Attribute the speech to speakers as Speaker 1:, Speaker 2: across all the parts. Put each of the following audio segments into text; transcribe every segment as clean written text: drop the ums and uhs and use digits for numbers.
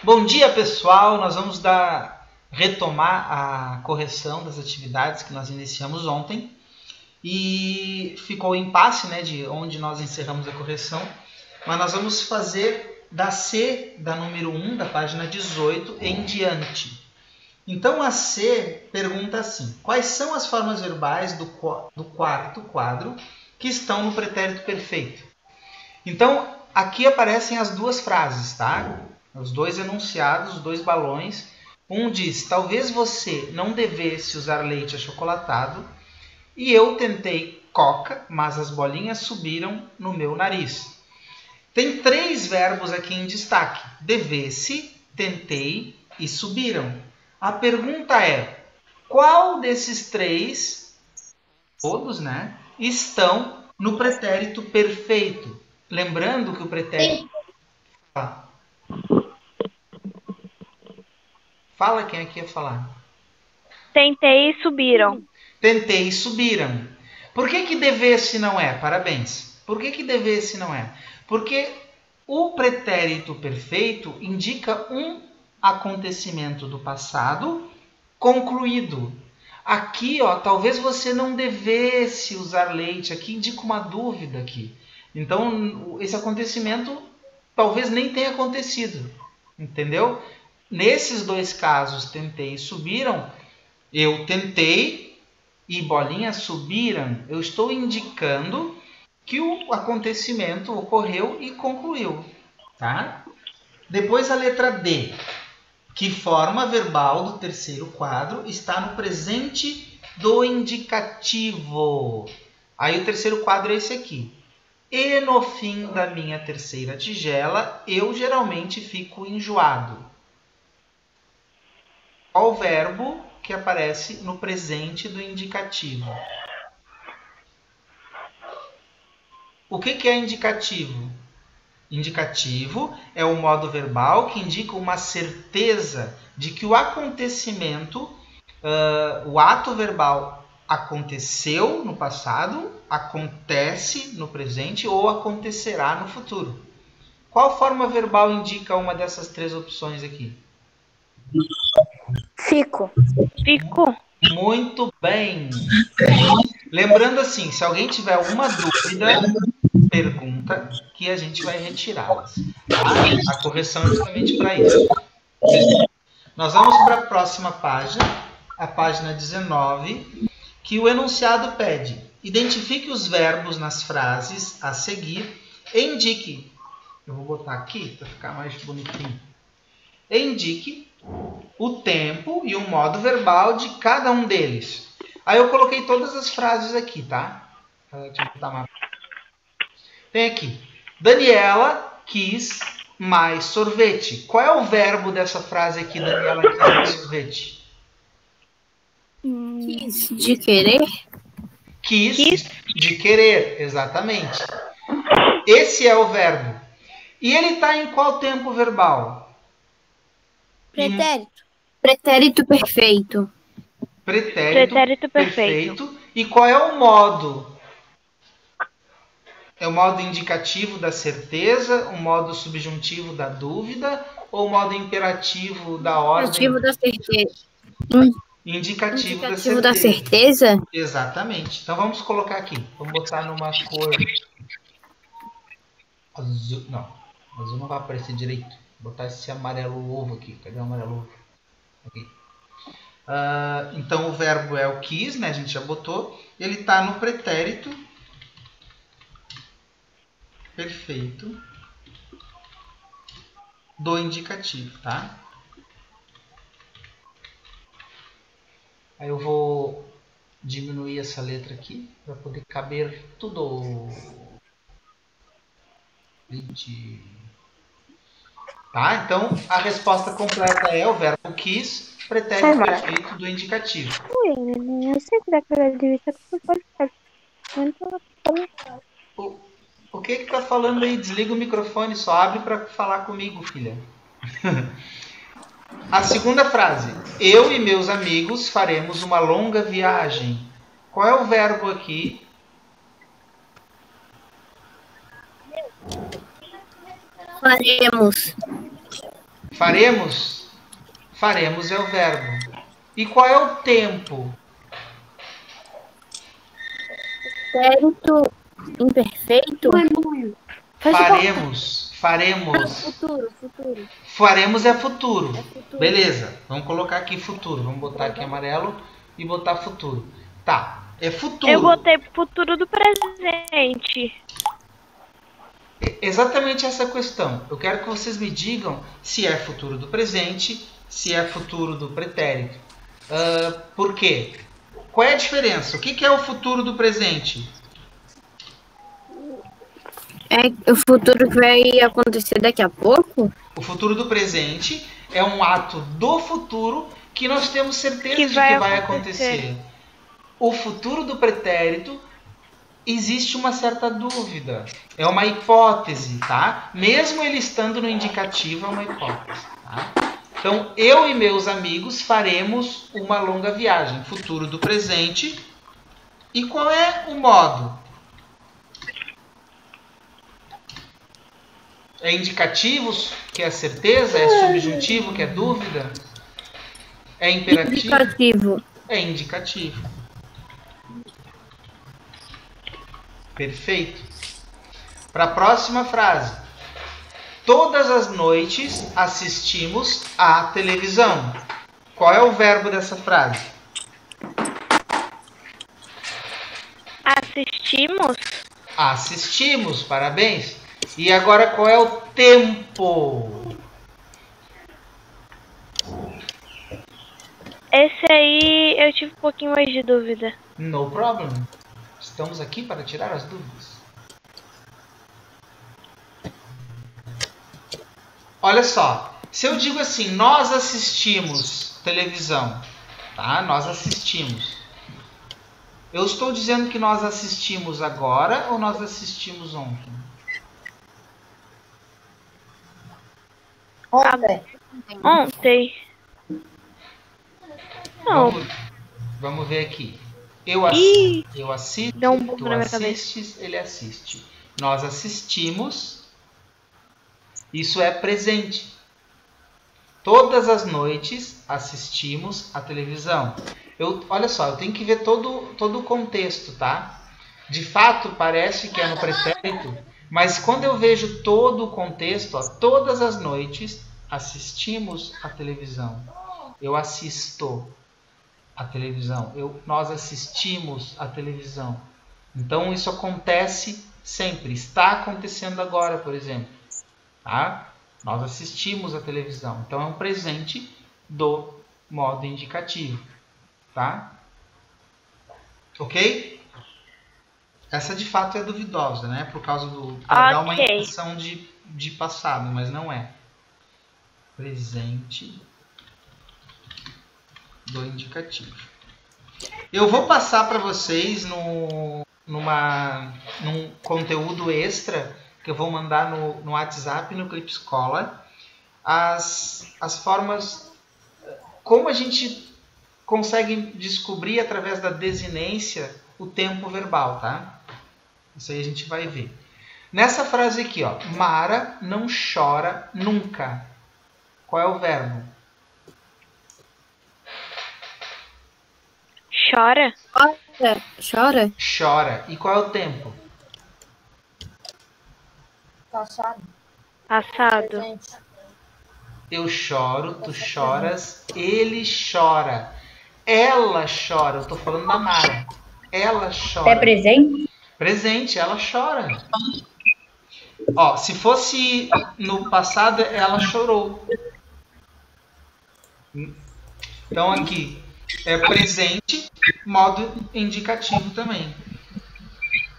Speaker 1: Bom dia, pessoal. Nós vamos retomar a correção das atividades que nós iniciamos ontem. E ficou o impasse, né, de onde nós encerramos a correção. Mas nós vamos fazer da C, da número 1, da página 18, em diante. Então, a C pergunta assim: quais são as formas verbais do quarto quadro que estão no pretérito perfeito? Então, aqui aparecem as duas frases, tá? Os dois enunciados, os dois balões. Um diz: talvez você não devesse usar leite achocolatado. E eu tentei coca, mas as bolinhas subiram no meu nariz. Tem três verbos aqui em destaque: devesse, tentei e subiram. A pergunta é: qual desses três, todos, né, estão no pretérito perfeito? Lembrando que o pretérito... Fala quem aqui ia falar.
Speaker 2: Tentei e subiram.
Speaker 1: Tentei e subiram. Por que devesse não é? Parabéns. Por que devesse não é? Porque o pretérito perfeito indica um acontecimento do passado concluído. Aqui, ó, talvez você não devesse usar leite. Aqui indica uma dúvida aqui. Então, esse acontecimento talvez nem tenha acontecido. Entendeu? Nesses dois casos, tentei e subiram, eu tentei e bolinhas subiram. Eu estou indicando que o acontecimento ocorreu e concluiu. Tá? Depois a letra D. Que forma verbal do terceiro quadro está no presente do indicativo? Aí o terceiro quadro é esse aqui. E no fim da minha terceira tigela, eu geralmente fico enjoado. Qual o verbo que aparece no presente do indicativo? O que é indicativo? Indicativo é o modo verbal que indica uma certeza de que o acontecimento, o ato verbal aconteceu no passado, acontece no presente ou acontecerá no futuro. Qual forma verbal indica uma dessas três opções aqui?
Speaker 2: Fico.
Speaker 1: Muito bem. Lembrando assim, se alguém tiver alguma dúvida, pergunta que a gente vai retirá-las. Tá? A correção é justamente para isso. Nós vamos para a próxima página, a página 19, que o enunciado pede: identifique os verbos nas frases a seguir e indique. Eu vou botar aqui para ficar mais bonitinho. E indique o tempo e o modo verbal de cada um deles. Aí eu coloquei todas as frases aqui, tá? Deixa eu botar uma... Tem aqui: Daniela quis mais sorvete. Qual é o verbo dessa frase aqui, Daniela quis mais sorvete?
Speaker 3: Quis de querer?
Speaker 1: Quis de querer, exatamente. Esse é o verbo. E ele está em qual tempo verbal?
Speaker 3: Pretérito. Pretérito perfeito.
Speaker 1: Pretérito perfeito. E qual é o modo? É o modo indicativo da certeza, o modo subjuntivo da dúvida ou o modo imperativo da ordem?
Speaker 3: Indicativo da certeza.
Speaker 1: Indicativo da certeza. Exatamente. Então vamos colocar aqui. Vamos botar numa cor azul. Não, azul não vai aparecer direito. Vou botar esse amarelo ovo aqui. Cadê o amarelo ovo? Aqui. Então o verbo é o quis, né? A gente já botou. Ele está no pretérito perfeito do indicativo, tá? Aí eu vou diminuir essa letra aqui para poder caber tudo. Tá? Então a resposta completa é o verbo quis, pretérito perfeito do indicativo.
Speaker 2: Eu sei que daquela revista que pode ficar.
Speaker 1: O que tá falando aí? Desliga o microfone, só abre para falar comigo, filha. A segunda frase: eu e meus amigos faremos uma longa viagem. Qual é o verbo aqui? Faremos? Faremos é o verbo. E qual é o tempo?
Speaker 3: Pretérito imperfeito.
Speaker 1: Faremos.
Speaker 3: Futuro.
Speaker 1: Faremos é futuro. Beleza. Vamos colocar aqui futuro. Vamos botar aqui amarelo e botar futuro. Tá. É futuro.
Speaker 2: Eu botei futuro do presente.
Speaker 1: Exatamente essa questão. Eu quero que vocês me digam se é futuro do presente, se é futuro do pretérito. Por quê? Qual é a diferença? O que é o futuro do presente?
Speaker 3: É o futuro que vai acontecer daqui a pouco?
Speaker 1: O futuro do presente é um ato do futuro que nós temos certeza
Speaker 2: Que
Speaker 1: de
Speaker 2: vai
Speaker 1: que vai
Speaker 2: acontecer.
Speaker 1: acontecer. O futuro do pretérito existe uma certa dúvida. É uma hipótese, tá? Mesmo ele estando no indicativo, é uma hipótese, tá? Então, eu e meus amigos faremos uma longa viagem. Futuro do presente. E qual é o modo? É indicativo, que é certeza? É subjuntivo, que é dúvida? É imperativo?
Speaker 3: Indicativo.
Speaker 1: É indicativo. Perfeito. Para a próxima frase. Todas as noites assistimos à televisão. Qual é o verbo dessa frase?
Speaker 2: Assistimos?
Speaker 1: Assistimos, parabéns. E agora qual é o tempo?
Speaker 2: Esse aí eu tive um pouquinho mais de dúvida.
Speaker 1: No problem. Estamos aqui para tirar as dúvidas. Olha só, se eu digo assim, nós assistimos televisão, tá? Nós assistimos. Eu estou dizendo que nós assistimos agora ou nós assistimos ontem?
Speaker 2: Ontem. Não.
Speaker 1: Vamos ver aqui.
Speaker 2: Ih,
Speaker 1: Eu assisto,
Speaker 2: deu um bug
Speaker 1: tu
Speaker 2: na minha
Speaker 1: assistes, ele assiste. Nós assistimos. Isso é presente. Todas as noites assistimos à televisão. Olha só, eu tenho que ver todo o contexto, tá? De fato, parece que é no pretérito, mas quando eu vejo todo o contexto, ó, todas as noites assistimos à televisão. Eu assisto à televisão. Nós assistimos à televisão. Então, isso acontece sempre. Está acontecendo agora, por exemplo. Tá? Nós assistimos à televisão. Então, é um presente do modo indicativo. Tá? Ok? Essa, de fato, é duvidosa, né? Por causa do... Pra dar uma impressão de passado, mas não é. Presente do indicativo. Eu vou passar para vocês num conteúdo extra que eu vou mandar no WhatsApp, no Clip Escola, as formas, como a gente consegue descobrir através da desinência o tempo verbal, tá? Isso aí a gente vai ver. Nessa frase aqui, ó, Mara não chora nunca. Qual é o verbo?
Speaker 2: chora?
Speaker 3: Chora?
Speaker 1: Chora. E qual é o tempo?
Speaker 3: Passado.
Speaker 2: Passado.
Speaker 1: Eu choro, tu choras, ele chora. Ela chora. Eu tô falando da Mara. Ela chora.
Speaker 4: É presente?
Speaker 1: Presente, ela chora. Ó, se fosse no passado, ela chorou. Então aqui é presente, modo indicativo também.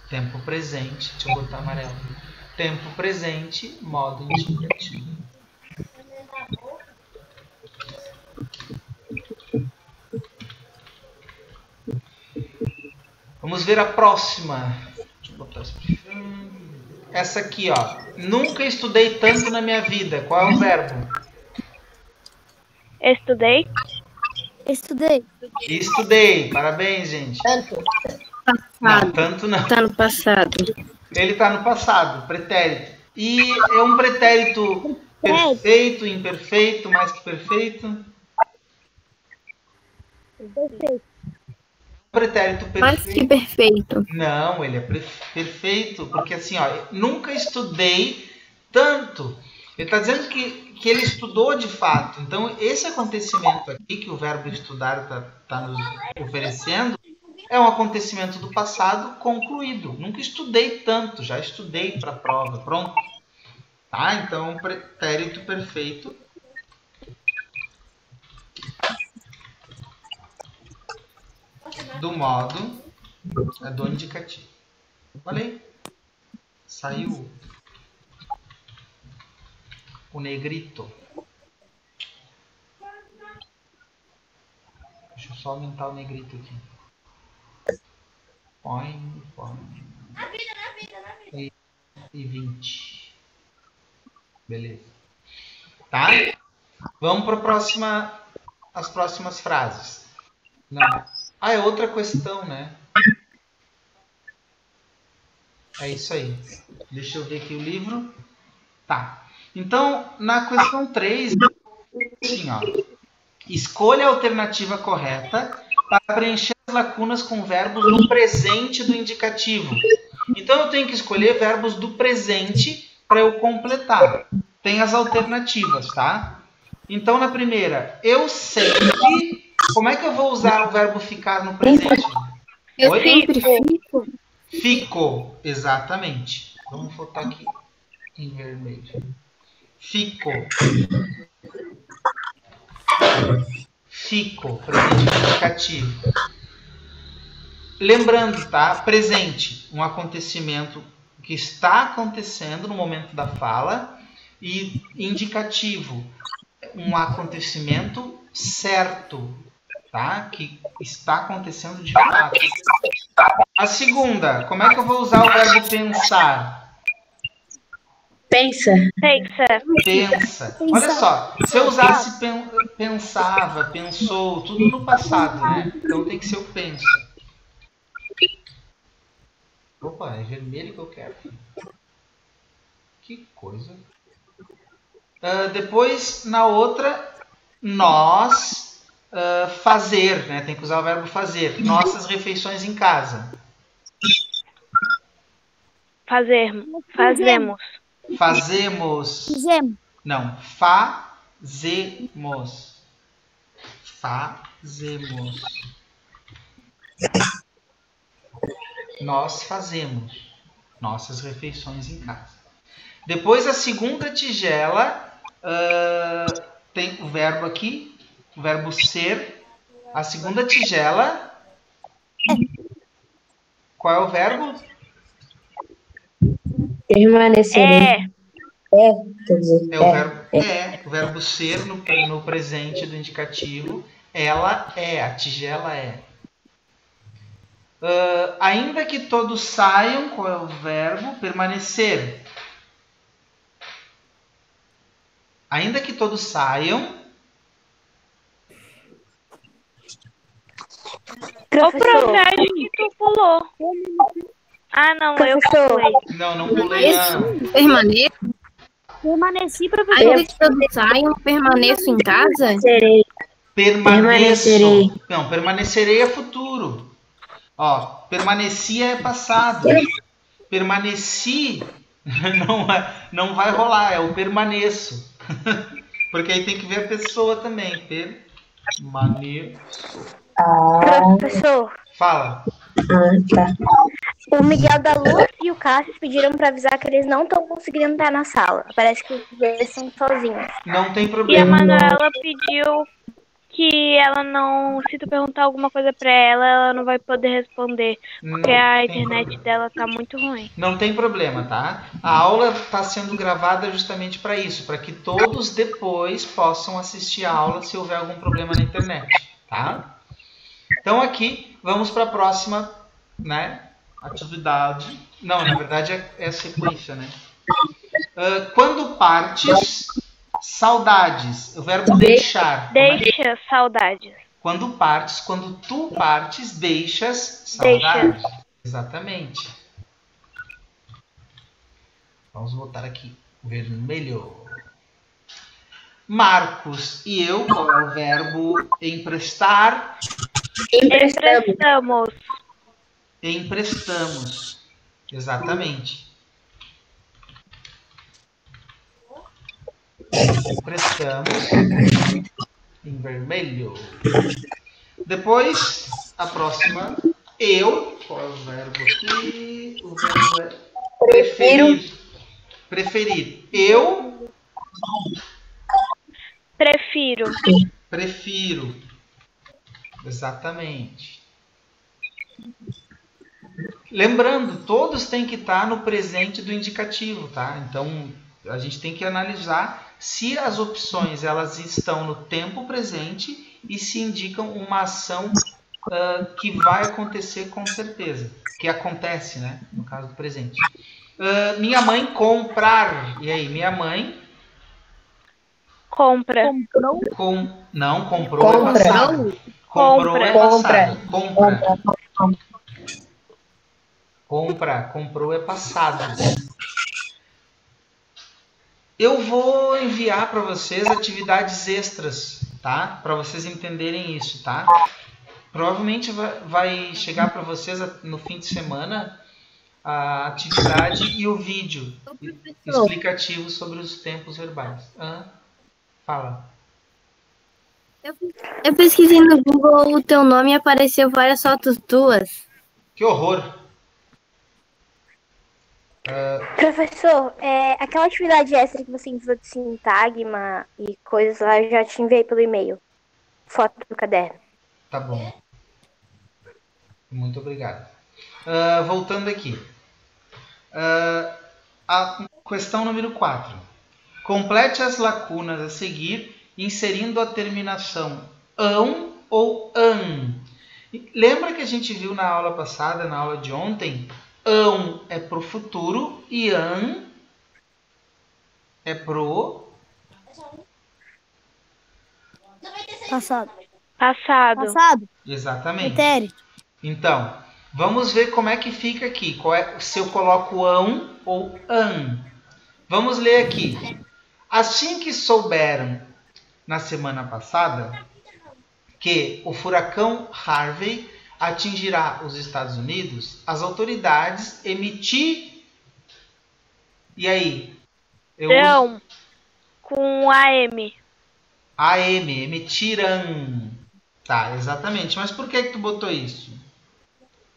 Speaker 1: Tempo presente. Deixa eu botar amarelo. Tempo presente, modo indicativo. Vamos ver a próxima. Deixa eu botar essa aqui, ó. Nunca estudei tanto na minha vida. Qual é o verbo?
Speaker 2: Estudei.
Speaker 3: Estudei.
Speaker 1: Estudei. Parabéns, gente.
Speaker 3: Tanto.
Speaker 1: Não, tanto não.
Speaker 3: Tá no passado.
Speaker 1: Ele está no passado, pretérito. E é um pretérito Perfeito, imperfeito, mais que perfeito. Pretérito
Speaker 3: Mais que
Speaker 1: perfeito.
Speaker 3: perfeito.
Speaker 1: Não, ele é perfeito, porque assim, ó, eu nunca estudei tanto. Ele está dizendo que ele estudou de fato. Então, esse acontecimento aqui que o verbo estudar está nos oferecendo é um acontecimento do passado concluído. Nunca estudei tanto, já estudei para a prova. Pronto. Tá? Então, pretérito perfeito do modo do indicativo. Olha aí. Saiu o negrito. Deixa eu só aumentar o negrito aqui. Põe. E 20. Beleza. Tá? Vamos para as próximas frases. Não. Ah, é outra questão, né? É isso aí. Deixa eu ver aqui o livro. Tá. Então, na questão 3, assim, ó. Escolha a alternativa correta para preencher as lacunas com verbos no presente do indicativo. Então, eu tenho que escolher verbos do presente para eu completar. Tem as alternativas, tá? Então, na primeira, eu sempre... Como é que eu vou usar o verbo ficar no presente?
Speaker 3: Eu
Speaker 1: Oi?
Speaker 3: sempre fico.
Speaker 1: Fico, exatamente. Vamos botar aqui em vermelho. Fico. Fico, presente indicativo. Lembrando, tá? Presente, um acontecimento que está acontecendo no momento da fala. E indicativo, um acontecimento certo, tá? Que está acontecendo de fato. A segunda, como é que eu vou usar o verbo pensar?
Speaker 4: Pensa.
Speaker 1: Pensa. Olha só, se eu usasse pensava, pensou, tudo no passado, né? Então tem que ser o pensa. Opa, é vermelho que eu quero. Que coisa. Depois, na outra, nós fazer, né? Tem que usar o verbo fazer. Nossas refeições em casa.
Speaker 2: Fazemos.
Speaker 1: Fazemos. Não, fazemos. Fazemos. Nós fazemos nossas refeições em casa. Depois, a segunda tigela, tem o verbo aqui, o verbo ser. A segunda tigela, qual é o verbo?
Speaker 4: Permanecerei. Quer dizer,
Speaker 1: O verbo ser no presente do indicativo. Ela é, a tigela é. Ainda que todos saiam, qual é o verbo? Permanecer. Ainda que todos saiam.
Speaker 2: Ô, prof, acho que tu pulou. Ah, não, eu pulei.
Speaker 1: Não pulei não.
Speaker 3: Permaneço.
Speaker 2: Permaneci, professor.
Speaker 3: Ainda que todos saiam, permaneço em casa?
Speaker 1: Permanecerei. Não, permanecerei é futuro. Ó, permanecia é passado. Permaneci não vai rolar, é o permaneço. Porque aí tem que ver a pessoa também. Permaneço.
Speaker 2: Professor,
Speaker 1: Fala.
Speaker 4: tá.
Speaker 2: o Miguel da Luz e o Cássio pediram pra avisar que eles não estão conseguindo entrar na sala. Parece que os dois estão sozinhos.
Speaker 1: Não tem
Speaker 5: E a
Speaker 1: problema.
Speaker 5: Manuela pediu que ela não, se tu perguntar alguma coisa pra ela, ela não vai poder responder, porque a internet dela tá muito ruim.
Speaker 1: Não tem problema, tá? A aula está sendo gravada justamente para isso, para que todos depois possam assistir a aula se houver algum problema na internet, tá? Então aqui vamos para a próxima, né, atividade. Não, na verdade é a sequência, né? Quando partes, saudades. O verbo deixar.
Speaker 5: Deixa saudades.
Speaker 1: Quando tu partes, deixas saudades. Exatamente. Vamos botar aqui vermelho. Marcos e eu, qual é o verbo emprestar?
Speaker 5: Emprestamos.
Speaker 1: Emprestamos. Exatamente. Emprestamos em vermelho. Depois, a próxima. Eu. Qual é o verbo aqui? O verbo é preferir. Preferir. Eu prefiro. Exatamente. Lembrando, todos têm que estar no presente do indicativo, tá? Então, a gente tem que analisar se as opções elas estão no tempo presente e se indicam uma ação que vai acontecer com certeza. Que acontece, né? No caso do presente. Minha mãe comprar. E aí, minha mãe...
Speaker 5: Compra.
Speaker 1: Não, comprou é passado. Comprou é passado. Comprou é passado. Eu vou enviar para vocês atividades extras, tá? Para vocês entenderem isso, tá? Provavelmente vai chegar para vocês no fim de semana a atividade e o vídeo explicativo sobre os tempos verbais. Fala.
Speaker 3: Eu pesquisei no Google o teu nome e apareceu várias fotos tuas.
Speaker 1: Que horror!
Speaker 2: Professor, aquela atividade extra que você enviou de sintagma e coisas lá, eu já te enviei pelo e-mail. Foto do caderno.
Speaker 1: Tá bom. Muito obrigado. Voltando aqui. A questão número 4. Complete as lacunas a seguir, inserindo a terminação ão ou an. Lembra que a gente viu na aula passada, na aula de ontem? Ão é pro futuro e an é pro
Speaker 3: Passado.
Speaker 1: Exatamente.
Speaker 3: Pretérito.
Speaker 1: Então, vamos ver como é que fica aqui. Se eu coloco ão ou an. Vamos ler aqui. Assim que souberam na semana passada que o furacão Harvey atingirá os Estados Unidos, as autoridades emitir... E aí?
Speaker 5: Não, com AM.
Speaker 1: AM, emitiram. Tá, exatamente. Mas por que tu botou isso?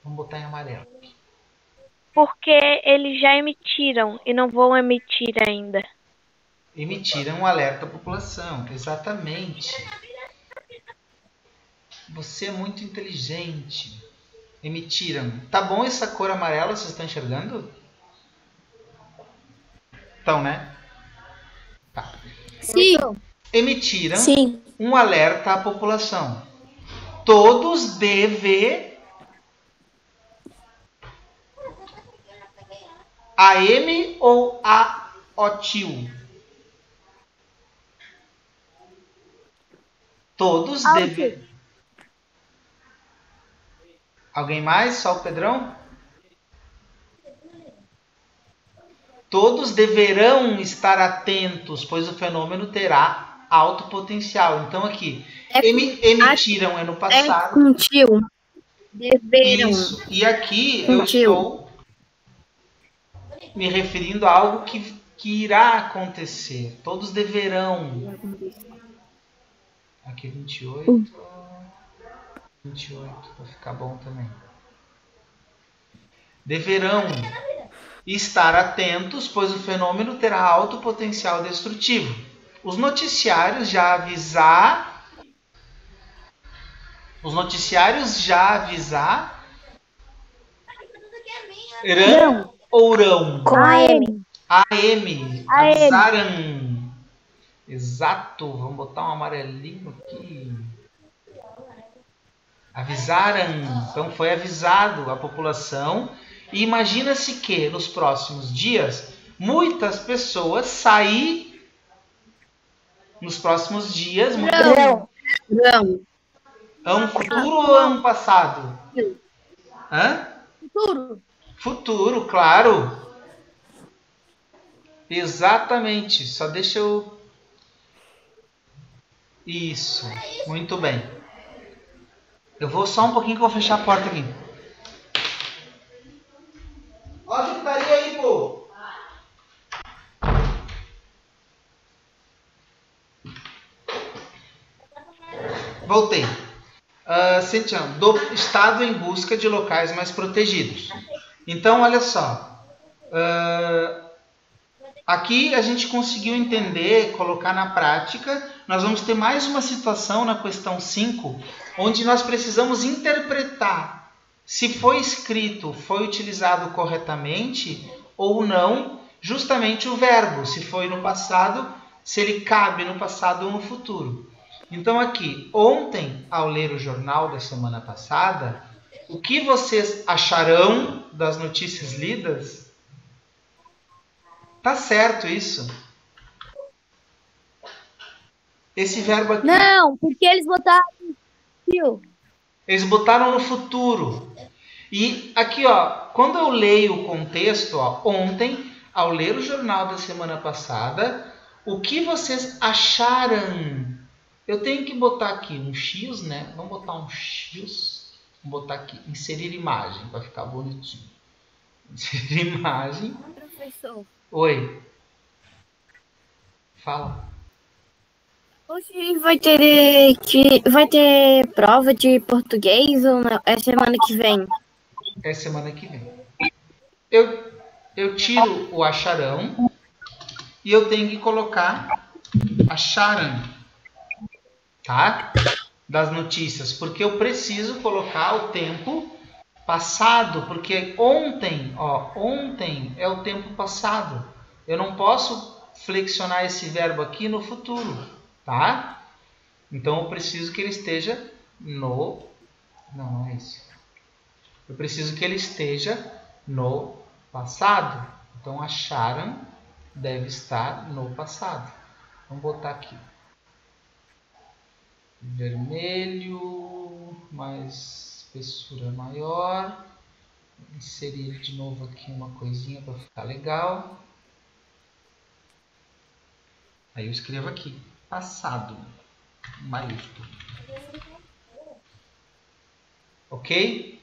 Speaker 1: Vamos botar em amarelo.
Speaker 5: Porque eles já emitiram e não vão emitir ainda.
Speaker 1: Emitiram um alerta à população. Exatamente. Você é muito inteligente. Emitiram. Tá bom essa cor amarela? Vocês estão enxergando? Então, né? Tá.
Speaker 3: Sim.
Speaker 1: Emitiram um alerta à população. Todos devem... AM ou AOTIL? Todos devem... Alguém mais? Só o Pedrão? Todos deverão estar atentos, pois o fenômeno terá alto potencial. Então aqui, emitiram é no passado.
Speaker 3: Contil. Deverão.
Speaker 1: Isso. E aqui eu estou me referindo a algo que irá acontecer. Todos deverão. Aqui 28. 28, para ficar bom também. Deverão estar atentos, pois o fenômeno terá alto potencial destrutivo. Os noticiários já avisaram rão ou rão?
Speaker 2: Com AM.
Speaker 1: AM. Avisaram. Exato. Vamos botar um amarelinho aqui. Avisaram. Então foi avisado a população. E imagina-se que nos próximos dias muitas pessoas saem. Nos próximos dias.
Speaker 3: Não.
Speaker 1: Ano futuro ou ano passado? Hã? Futuro, claro. Exatamente. Só deixa eu Isso, muito bem. Eu vou só um pouquinho que eu vou fechar a porta aqui. Ó a gritaria aí, pô! Voltei. Cintia, do Estado em busca de locais mais protegidos. Então, olha só. Aqui a gente conseguiu entender, colocar na prática. Nós vamos ter mais uma situação na questão 5, onde nós precisamos interpretar se foi escrito, foi utilizado corretamente ou não, justamente o verbo, se foi no passado, se ele cabe no passado ou no futuro. Então aqui, ontem, ao ler o jornal da semana passada, o que vocês acharão das notícias lidas? Tá certo isso? Esse verbo aqui...
Speaker 3: Não, porque eles botaram fio.
Speaker 1: Eles botaram no futuro. E aqui, ó, quando eu leio o contexto, ó, ontem, ao ler o jornal da semana passada, o que vocês acharam? Eu tenho que botar aqui um X, né? Vamos botar um X. Vamos botar aqui, inserir imagem, para ficar bonitinho. Inserir imagem.
Speaker 3: Professor,
Speaker 1: Oi. Fala.
Speaker 3: hoje vai ter prova de português ou não? É semana que vem?
Speaker 1: É semana que vem. Eu tiro o acharão e eu tenho que colocar acharam, tá? Das notícias, porque eu preciso colocar o tempo passado, porque ontem, ó, ontem é o tempo passado. Eu não posso flexionar esse verbo aqui no futuro, tá? Então eu preciso que ele esteja no... Não é isso. Eu preciso que ele esteja no passado. Então acharam deve estar no passado. Vamos botar aqui. Vermelho, mais espessura maior. Inserir de novo aqui uma coisinha para ficar legal. Aí eu escrevo aqui, passado, maiúsculo. Ok?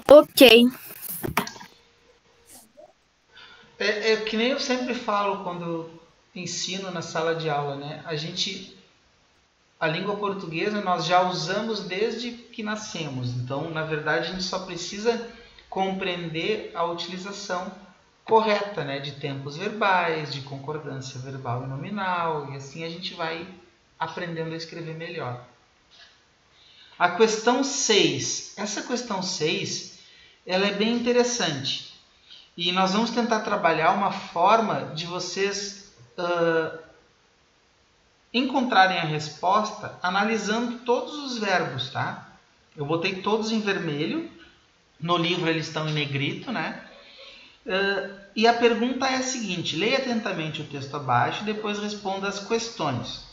Speaker 3: Ok.
Speaker 1: É que nem eu sempre falo quando eu ensino na sala de aula, né? A língua portuguesa nós já usamos desde que nascemos. Então, na verdade, a gente só precisa compreender a utilização correta, né? De tempos verbais, de concordância verbal e nominal. E assim a gente vai aprendendo a escrever melhor. A questão 6. Essa questão 6, ela é bem interessante. E nós vamos tentar trabalhar uma forma de vocês encontrarem a resposta analisando todos os verbos, tá? Eu botei todos em vermelho. No livro eles estão em negrito, né? E a pergunta é a seguinte. Leia atentamente o texto abaixo e depois responda as questões.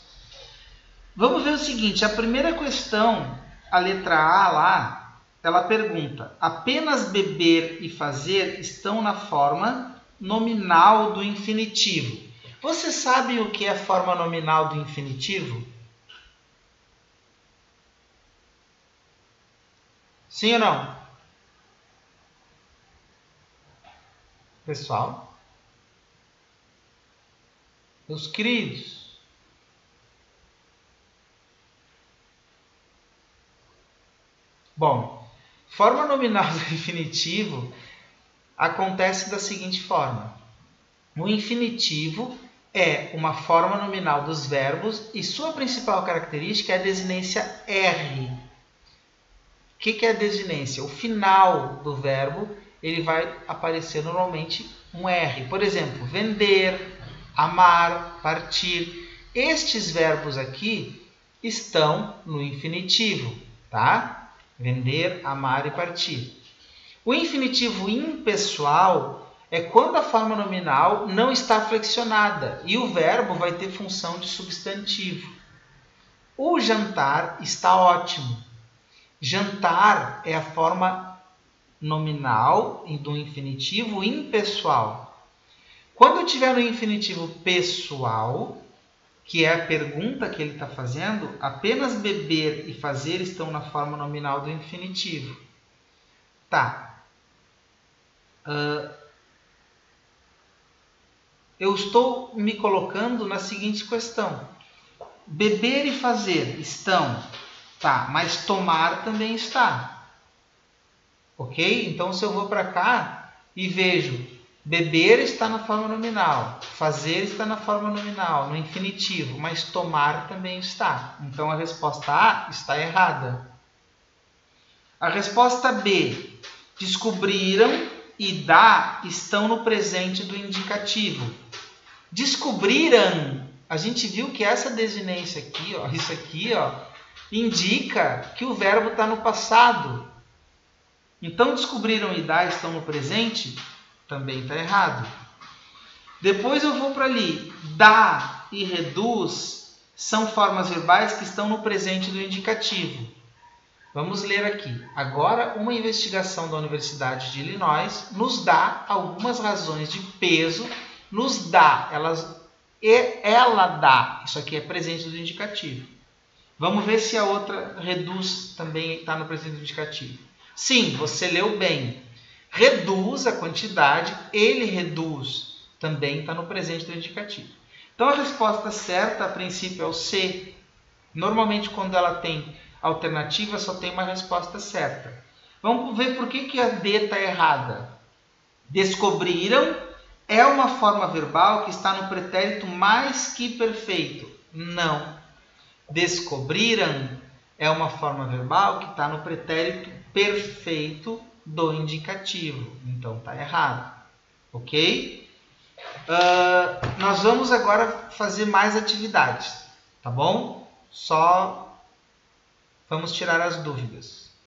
Speaker 1: Vamos ver o seguinte. A primeira questão, a letra A lá, ela pergunta: apenas beber e fazer estão na forma nominal do infinitivo. Você sabe o que é a forma nominal do infinitivo? Sim ou não? Pessoal? Meus queridos? Bom, forma nominal do infinitivo acontece da seguinte forma. O infinitivo é uma forma nominal dos verbos e sua principal característica é a desinência R. O que é a desinência? O final do verbo ele vai aparecer normalmente um R. Por exemplo, vender, amar, partir. Estes verbos aqui estão no infinitivo, tá? Vender, amar e partir. O infinitivo impessoal é quando a forma nominal não está flexionada e o verbo vai ter função de substantivo. O jantar está ótimo. Jantar é a forma nominal do infinitivo impessoal. Quando eu tiver no infinitivo pessoal, que é a pergunta que ele está fazendo, apenas beber e fazer estão na forma nominal do infinitivo. Tá. Eu estou me colocando na seguinte questão. Beber e fazer estão, tá, mas tomar também está. Ok? Então, se eu vou para cá e vejo beber está na forma nominal, fazer está na forma nominal, no infinitivo, mas tomar também está. Então, a resposta A está errada. A resposta B, descobriram e dá estão no presente do indicativo. Descobriram, a gente viu que essa desinência aqui, ó, isso aqui, ó, indica que o verbo está no passado. Então, descobriram e dá estão no presente, também está errado. Depois eu vou para ali. Dá e reduz são formas verbais que estão no presente do indicativo. Vamos ler aqui. Agora, uma investigação da Universidade de Illinois nos dá algumas razões de peso. Nos dá, ela dá. Isso aqui é presente do indicativo. Vamos ver se a outra reduz também está no presente do indicativo. Sim, você leu bem. Reduz a quantidade, ele reduz, também está no presente do indicativo. Então, a resposta certa, a princípio, é o C. Normalmente, quando ela tem alternativa, só tem uma resposta certa. Vamos ver por que a D está errada. Descobriram é uma forma verbal que está no pretérito mais que perfeito. Não. Descobriram é uma forma verbal que está no pretérito perfeito do indicativo. Então, está errado. Ok? Nós vamos agora fazer mais atividades. Tá bom? Só vamos tirar as dúvidas.